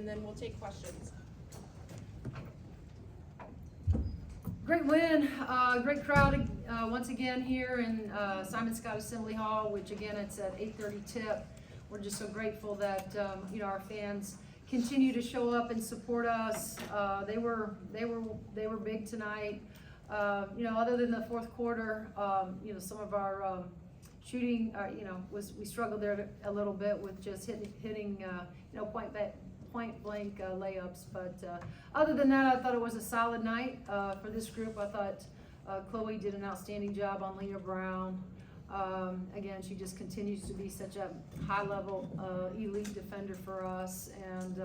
and then we'll take questions. Great win, great crowd once again here in Simon Scott Assembly Hall, which again it's at 8:30 tip. We're just so grateful that our fans continue to show up and support us. They were big tonight. Other than the fourth quarter, some of our shooting, we struggled there a little bit with just hitting point blank layups. But other than that, I thought it was a solid night for this group. I thought Chloe did an outstanding job on Leah Brown. Again, she just continues to be such a high-level elite defender for us, and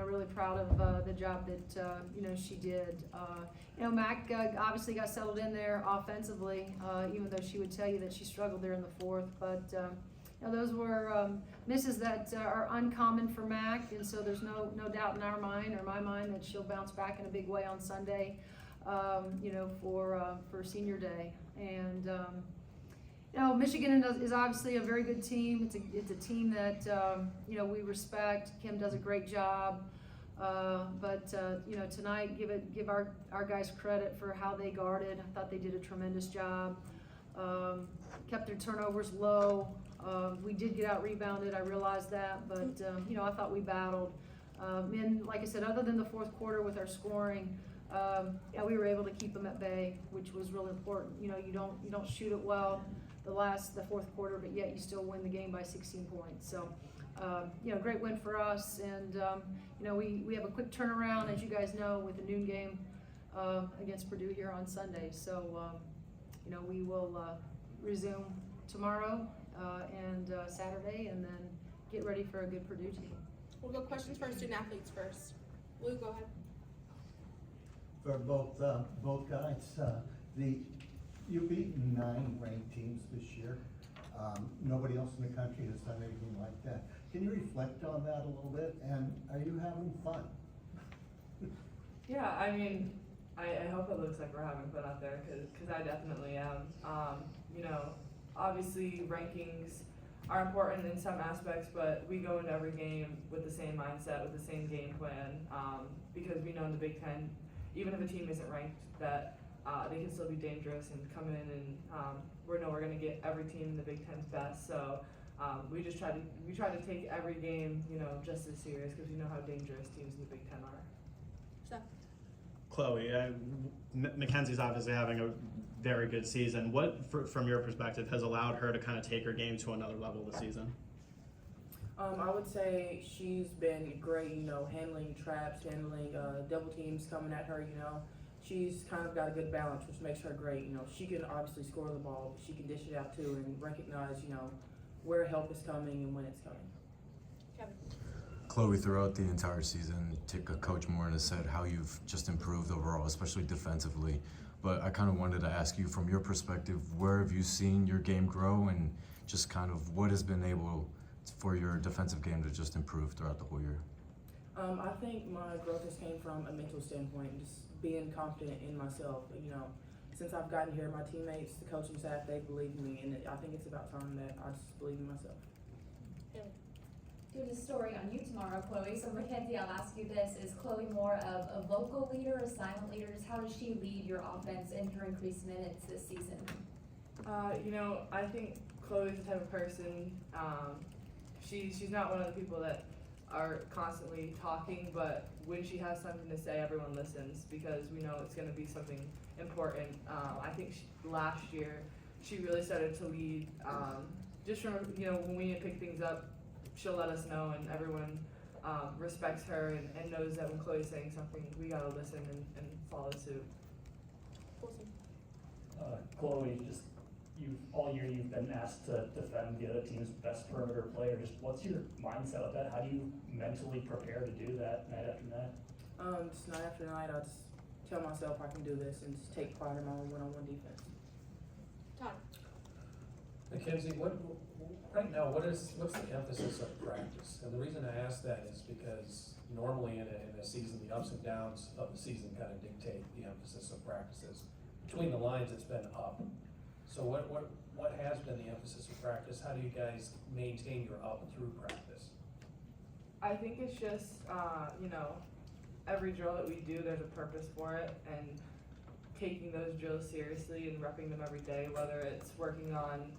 really proud of the job that she did. Mac obviously got settled in there offensively, even though she would tell you that she struggled there in the fourth. But those were misses that are uncommon for Mac, and so there's no doubt in our mind or my mind that she'll bounce back in a big way on Sunday, for Senior Day. And Michigan is obviously a very good team. It's a team that we respect. Kim does a great job, but tonight give our guys credit for how they guarded. I thought they did a tremendous job. Kept their turnovers low. We did get out rebounded. I realized that, but I thought we battled. And like I said, other than the fourth quarter with our scoring, we were able to keep them at bay, which was really important. You don't shoot it well the fourth quarter, but yet you still win the game by 16 points. So, great win for us. And, we have a quick turnaround, as you guys know, with the noon game against Purdue here on Sunday. So, we will resume tomorrow and Saturday, and then get ready for a good Purdue team. We'll go questions for our student athletes first. Lou, go ahead. For both guys, you've beaten 9 ranked teams this year. Nobody else in the country has done anything like that. Can you reflect on that a little bit? And are you having fun? Yeah, I mean, I hope it looks like we're having fun out there, because I definitely am. Obviously rankings are important in some aspects, but we go into every game with the same mindset, with the same game plan, because we know in the Big Ten, even if a team isn't ranked, that they can still be dangerous and come in, and we're going to get every team in the Big Ten's best. So we try to take every game, just as serious, because we know how dangerous teams in the Big Ten are. Seth. Chloe, Mackenzie's obviously having a very good season. What, from your perspective, has allowed her to kind of take her game to another level this season? I would say she's been great, handling traps, handling double teams coming at her, She's kind of got a good balance, which makes her great. She can obviously score the ball, but she can dish it out too and recognize, where help is coming and when it's coming. Kevin. Chloe, throughout the entire season, Coach Moren has said how you've just improved overall, especially defensively. But I kind of wanted to ask you, from your perspective, where have you seen your game grow, and just kind of what has been able for your defensive game to just improve throughout the whole year? I think my growth has came from a mental standpoint, just being confident in myself. Since I've gotten here, my teammates, the coaching staff, they believe in me, and I think it's about time that I just believe in myself. Doing a story on you tomorrow, Chloe. So Mackenzie, I'll ask you this: is Chloe more of a vocal leader, a silent leader? How does she lead your offense in her increased minutes this season? I think Chloe's the type of person. She's not one of the people that are constantly talking, but when she has something to say, everyone listens, because we know it's going to be something important. I think last year she really started to lead. Just from when we need to pick things up, she'll let us know, and everyone respects her and knows that when Chloe's saying something, we gotta listen and follow suit. Chloe, all year you've been asked to defend the other team's best perimeter player. Just what's your mindset with that? How do you mentally prepare to do that night after night? Just night after night, I just tell myself I can do this and just take pride in my own one-on-one defense. Todd. Mackenzie, right now, what's the emphasis of practice? And the reason I ask that is because normally in a season, the ups and downs of the season kind of dictate the emphasis of practices. Between the lines, it's been up. So what has been the emphasis of practice? How do you guys maintain your up through practice? I think it's just, every drill that we do, there's a purpose for it, and taking those drills seriously and repping them every day, whether it's working on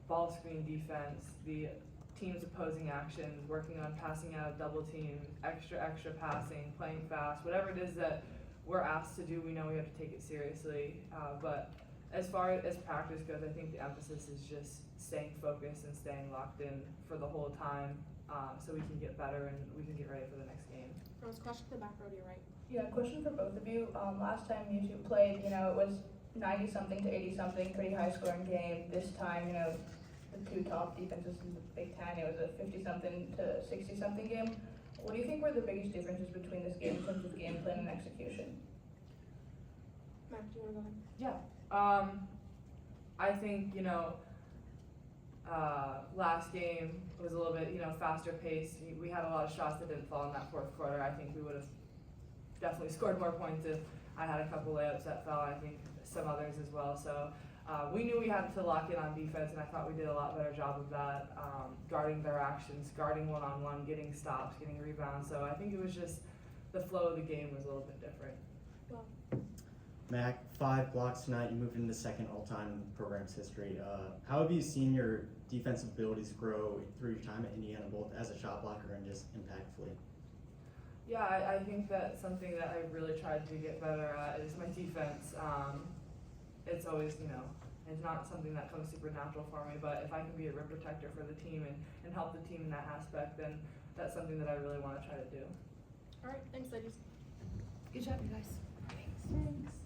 ball screen defense, the team's opposing actions, working on passing out of double team, extra passing, playing fast, whatever it is that we're asked to do, we know we have to take it seriously. But as far as practice goes, I think the emphasis is just staying focused and staying locked in for the whole time, so we can get better and we can get ready for the next game. Rose, question to the back row to your right. Yeah, question for both of you. Last time you two played, it was 90-something to 80-something, pretty high-scoring game. This time, the two top defenses in the Big Ten, it was a 50-something to 60-something game. What do you think were the biggest differences between this game in terms of game plan and execution? Mac, do you want to go ahead? Yeah. I think, last game was a little bit, faster paced. We had a lot of shots that didn't fall in that fourth quarter. I think we would have definitely scored more points if I had a couple layups that fell. I think some others as well. So we knew we had to lock in on defense, and I thought we did a lot better job of that, guarding their actions, guarding one-on-one, getting stops, getting rebounds. So I think it was just the flow of the game was a little bit different. Well, Mac, 5 blocks tonight. You moved into second all-time in the program's history. How have you seen your defensive abilities grow through your time at Indiana, both as a shot blocker and just impactfully? Yeah, I think that's something that I really tried to get better at is my defense. It's always, it's not something that comes super natural for me, but if I can be a rim protector for the team and help the team in that aspect, then that's something that I really want to try to do. all right, thanks, ladies. Good job, you guys. Thanks.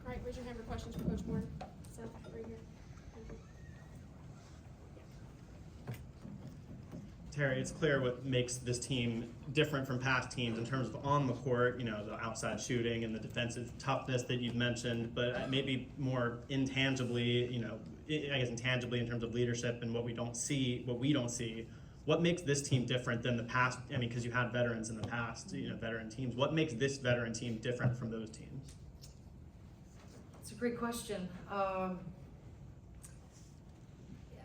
All right, raise your hand for questions for Coach Moore. Seth, right here. Thank you. Teri, it's clear what makes this team different from past teams in terms of on the court, the outside shooting and the defensive toughness that you've mentioned, but maybe more intangibly, I guess intangibly in terms of leadership and what we don't see. What makes this team different than the past? I mean, because you had veterans in the past, veteran teams. What makes this veteran team different from those teams? It's a great question.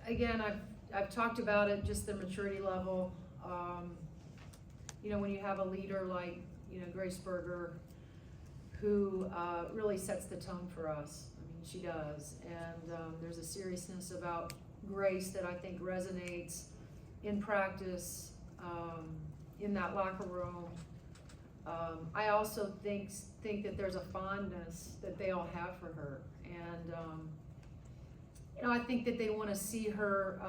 Again, I've talked about it, just the maturity level. When you have a leader like, Grace Berger, who really sets the tone for us. I mean, she does. And there's a seriousness about Grace that I think resonates in practice, in that locker room. I also think that there's a fondness that they all have for her. And, I think that they want to see her,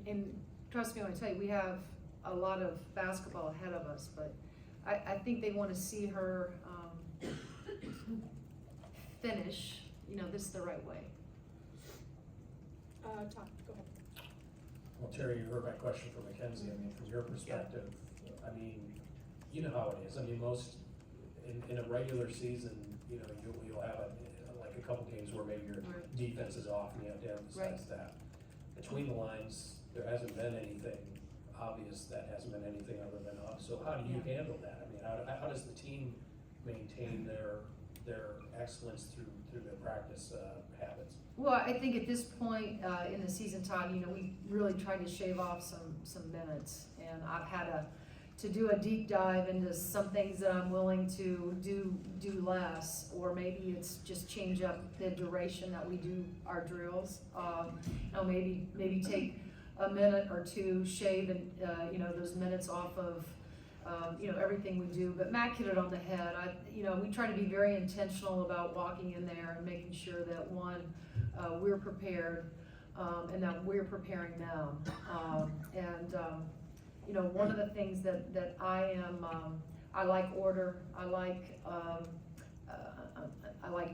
and trust me when I tell you, we have a lot of basketball ahead of us, but I think they want to see her finish, this the right way. Todd, go ahead. Well, Teri, you heard my question for Mackenzie. I mean, from your perspective, I mean, you know how it is. I mean, most in a regular season, you'll have like a couple games where maybe your defense is off and you have to emphasize that. Between the lines, there hasn't been anything obvious that hasn't been anything other than up. So how do you handle that? I mean, how does the team maintain their excellence through their practice habits? Well, I think at this point in the season, Todd, we really tried to shave off some minutes, and I've had to do a deep dive into some things that I'm willing to do less, or maybe it's just change up the duration that we do our drills. Maybe take a minute or two, shave and those minutes off of everything we do. But Mac hit it on the head. We try to be very intentional about walking in there and making sure that we're prepared, and that we're preparing them. One of the things that I am, I like order. I like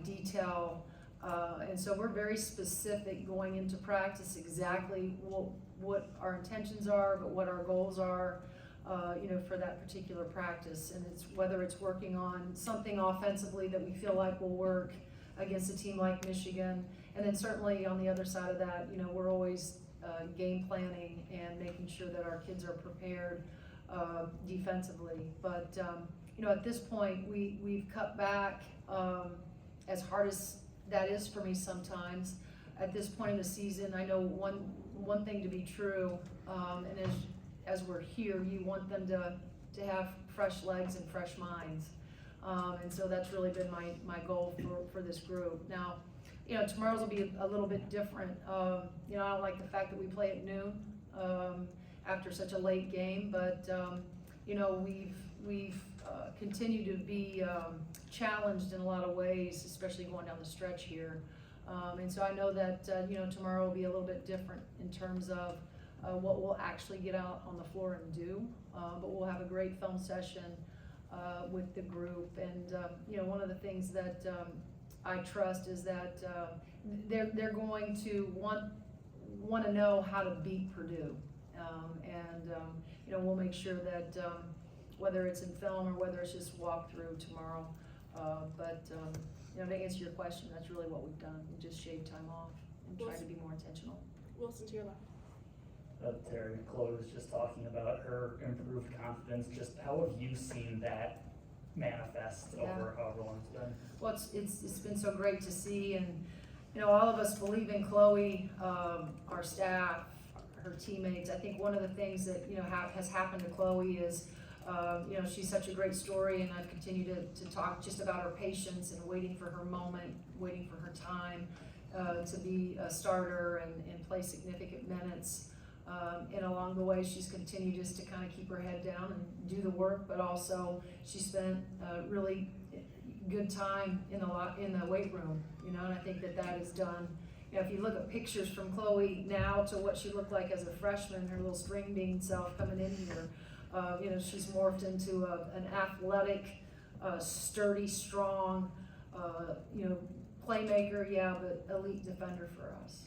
detail, and so we're very specific going into practice exactly what our intentions are, but what our goals are. For that particular practice, and it's whether it's working on something offensively that we feel like will work against a team like Michigan, and then certainly on the other side of that, we're always game planning and making sure that our kids are prepared defensively. But at this point, we've cut back as hard as that is for me sometimes. at this point in the season, I know one thing to be true, and as we're here, you want them to have fresh legs and fresh minds. And so that's really been my goal for this group. Now, tomorrow's will be a little bit different. I don't like the fact that we play at noon after such a late game, but we've continued to be challenged in a lot of ways, especially going down the stretch here. And so I know that tomorrow will be a little bit different in terms of what we'll actually get out on the floor and do. But we'll have a great film session with the group, and one of the things that I trust is that they're going to want to know how to beat Purdue, we'll make sure that whether it's in film or whether it's just walk through tomorrow, to answer your question, that's really what we've done. We just shaved time off and tried to be more intentional. Wilson, to your left. Teri, Chloe was just talking about her improved confidence. Just how have you seen that manifest over however long it's been? Well, it's been so great to see, and all of us believe in Chloe, our staff, her teammates. I think one of the things that has happened to Chloe is she's such a great story, and I've continued to talk just about her patience and waiting for her moment, waiting for her time to be a starter and play significant minutes. And along the way, she's continued just to kind of keep her head down and do the work, but also she spent a really good time in the weight room, and I think that is done. If you look at pictures from Chloe now to what she looked like as a freshman, her little string bean self coming in here, she's morphed into an athletic, sturdy, strong, playmaker, but elite defender for us.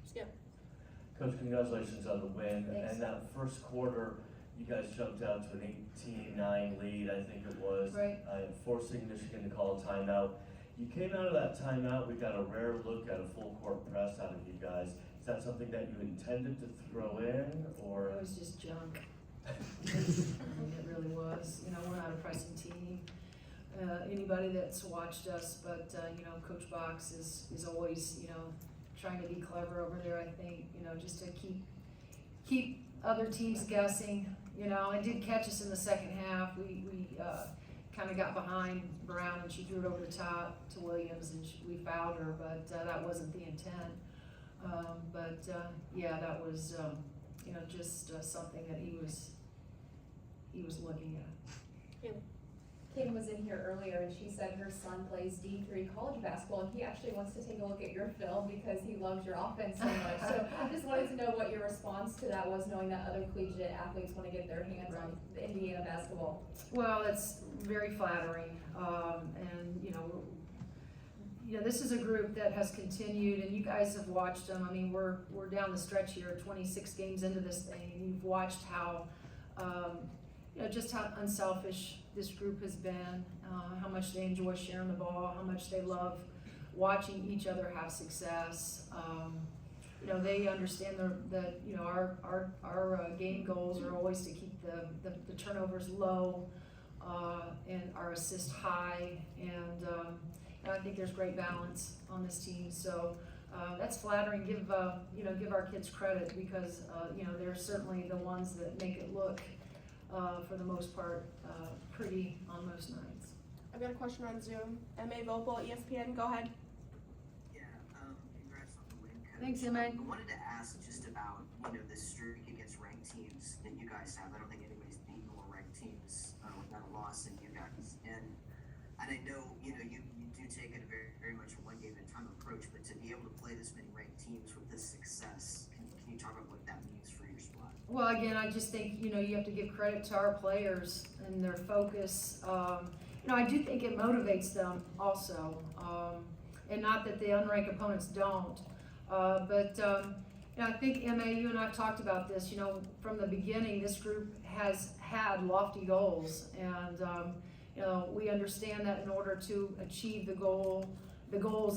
Skip. Coach, congratulations on the win. Thanks. And that first quarter, you guys jumped out to an 18-9 lead, I think it was, Right. Forcing Michigan to call a timeout. You came out of that timeout, we got a rare look at a full court press out of you guys. Is that something that you intended to throw in, or? It was just junk. It really was. We're not a pressing team. Anybody that's watched us, but Coach Box is always trying to be clever over there. I think just to keep other teams guessing. It did catch us in the second half. We kind of got behind Brown, and she threw it over the top to Williams, and we fouled her, but that wasn't the intent. That was just something that he was looking at. Kim was in here earlier and she said her son plays D3 college basketball, and he actually wants to take a look at your film because he loves your offense so much. So I just wanted to know what your response to that was, knowing that other collegiate athletes want to get their hands on the Indiana basketball. Well, it's very flattering, this is a group that has continued, and you guys have watched them. I mean, we're down the stretch here, 26 games into this thing, and you've watched how, just how unselfish this group has been, how much they enjoy sharing the ball, how much they love watching each other have success. They understand that our game goals are always to keep the turnovers low and our assists high, and I think there's great balance on this team. So that's flattering. Give our kids credit, because they're certainly the ones that make it look, for the most part, pretty on most nights. I've got a question on Zoom. M.A. Vopel, ESPN, go ahead. Yeah, congrats on the win, Coach. Thanks, M.A. I wanted to ask just about, this streak against ranked teams that you guys have. I don't think anybody's beaten more ranked teams without a loss than you guys. And I know, you do take it a very, very much a one game at a time approach, but to be able to play this many ranked teams with this success, can you talk about what that means for your squad? Well, again, I just think, you have to give credit to our players and their focus. I do think it motivates them also, and not that the unranked opponents don't. I think, Emma, you and I have talked about this, from the beginning, this group has had lofty goals, and, we understand that in order to achieve the goals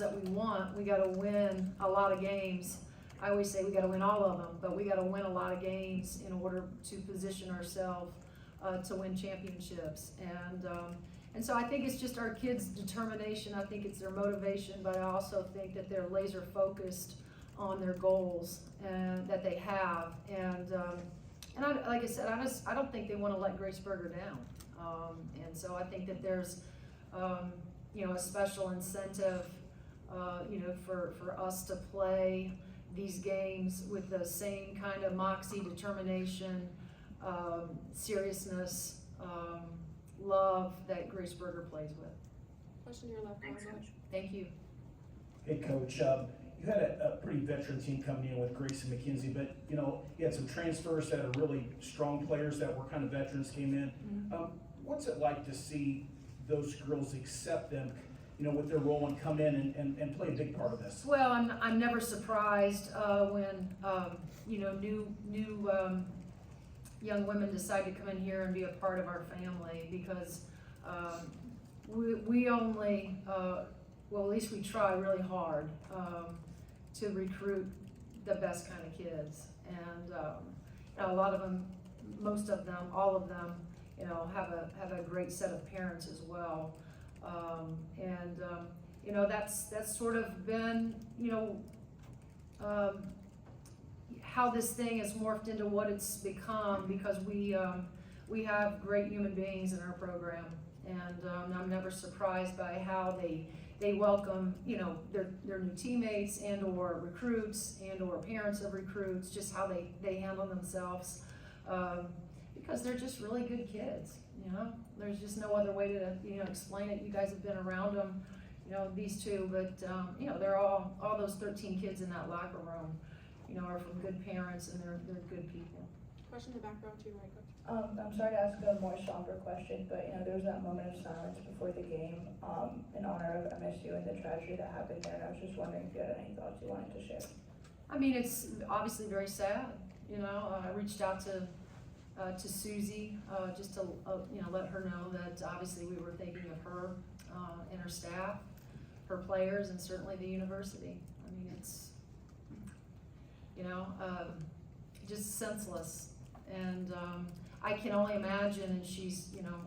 that we want, we gotta win a lot of games. I always say we got to win all of them, but we got to win a lot of games in order to position ourselves to win championships. And And so I think it's just our kids' determination, I think it's their motivation, but I also think that they're laser focused on their goals and that they have. And like I said, I don't think they want to let Graceburger down. And so I think that there's, you know, a special incentive, you know, for us to play these games with the same kind of moxie, determination, seriousness, love that Graceburger plays with. Question to your left, Thanks, Margo. Coach. Thank you. Hey, Coach, you had a pretty veteran team coming in with Grace and McKenzie, but, you know, you had some transfers that are really strong players that were kind of veterans came in. What's it like to see those girls accept them, you know, with their role and come in and play a big part of this? Well, I'm never surprised when you know, new young women decide to come in here and be a part of our family, because we only well, at least we try really hard to recruit the best kind of kids, and you know, a lot of them, most of them, all of them, you know, have a great set of parents as well. You know, that's sort of been, you know, how this thing has morphed into what it's become, because we have great human beings in our program, and I'm never surprised by how they welcome, you know, their new teammates and or recruits and or parents of recruits, just how they handle themselves, because they're just really good kids. You know, there's just no other way to, you know, explain it. You guys have been around them, you know, these two, but you know, they're all those 13 kids in that locker room, you know, are from good parents, and they're good people. Question in the back row to your right, Coach. I'm sorry to ask a more somber question, but you know, there was that moment of silence before the game, in honor of MSU and the tragedy that happened there, and I was just wondering if you had any thoughts you wanted to share. I mean, it's obviously very sad. You know, I reached out to Susie, just to you know, let her know that obviously we were thinking of her and her staff, her players, and certainly the university. I mean, it's, you know, just senseless, and I can only imagine. And she's, you know,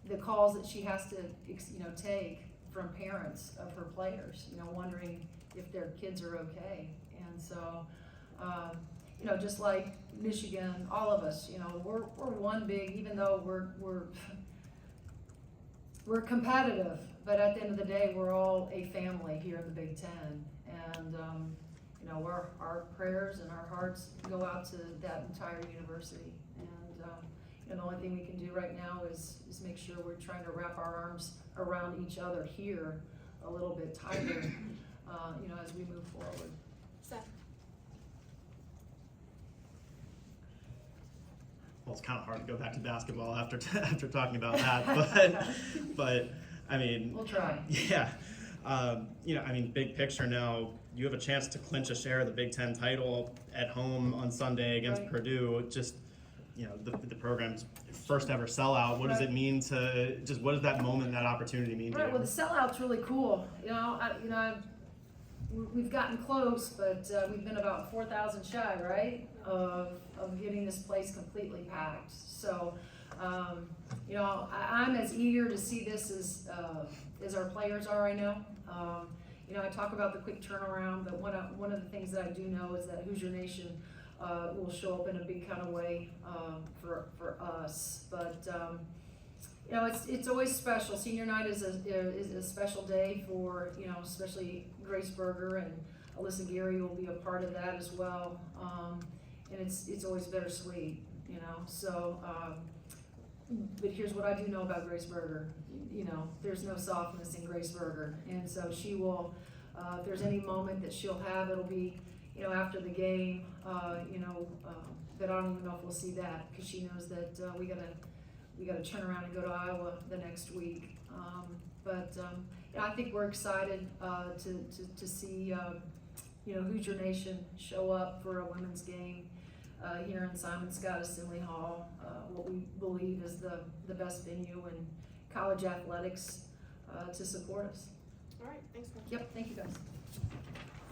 the calls that she has to, you know, take from parents of her players, you know, wondering if their kids are okay, and so. You know, just like Michigan, all of us, you know, we're one big, even though we're competitive, but at the end of the day, we're all a family here in the Big Ten, and you know, our prayers and our hearts go out to that entire university, and you know, the only thing we can do right now is make sure we're trying to wrap our arms around each other here a little bit tighter, you know, as we move forward. Seth. Well, it's kind of hard to go back to basketball after talking about that, but I mean, We'll try. Yeah, you know, I mean, big picture now, you have a chance to clinch a share of the Big Ten title at home on Sunday against Right. Purdue. Just, you know, the program's first ever sellout. What does Right. it mean to what does that moment, that opportunity mean to Right. you? Well, the sellout's really cool. You know, we've gotten close, but we've been about 4,000 shy, right, of getting this place completely packed. So, you know, I'm as eager to see this as our players are. I know. You know, I talk about the quick turnaround, but one of the things that I do know is that Hoosier Nation will show up in a big kind of way for us. But you know, it's always special. Senior night is a special day for, you know, especially Graceburger, and Alyssa Geary will be a part of that as well. And it's always bittersweet, you know. So, but here's what I do know about Graceburger. You know, there's no softness in Graceburger, and so she will. If there's any moment that she'll have, it'll be, you know, after the game. You know, but I don't even know if we'll see that, because she knows that we gotta turn around and go to Iowa the next week. But you know, I think we're excited to see you know, Hoosier Nation show up for a women's game here in Simon Scott Assembly Hall, what we believe is the best venue in college athletics to support us. All right, thanks, Coach. Yep, thank you guys.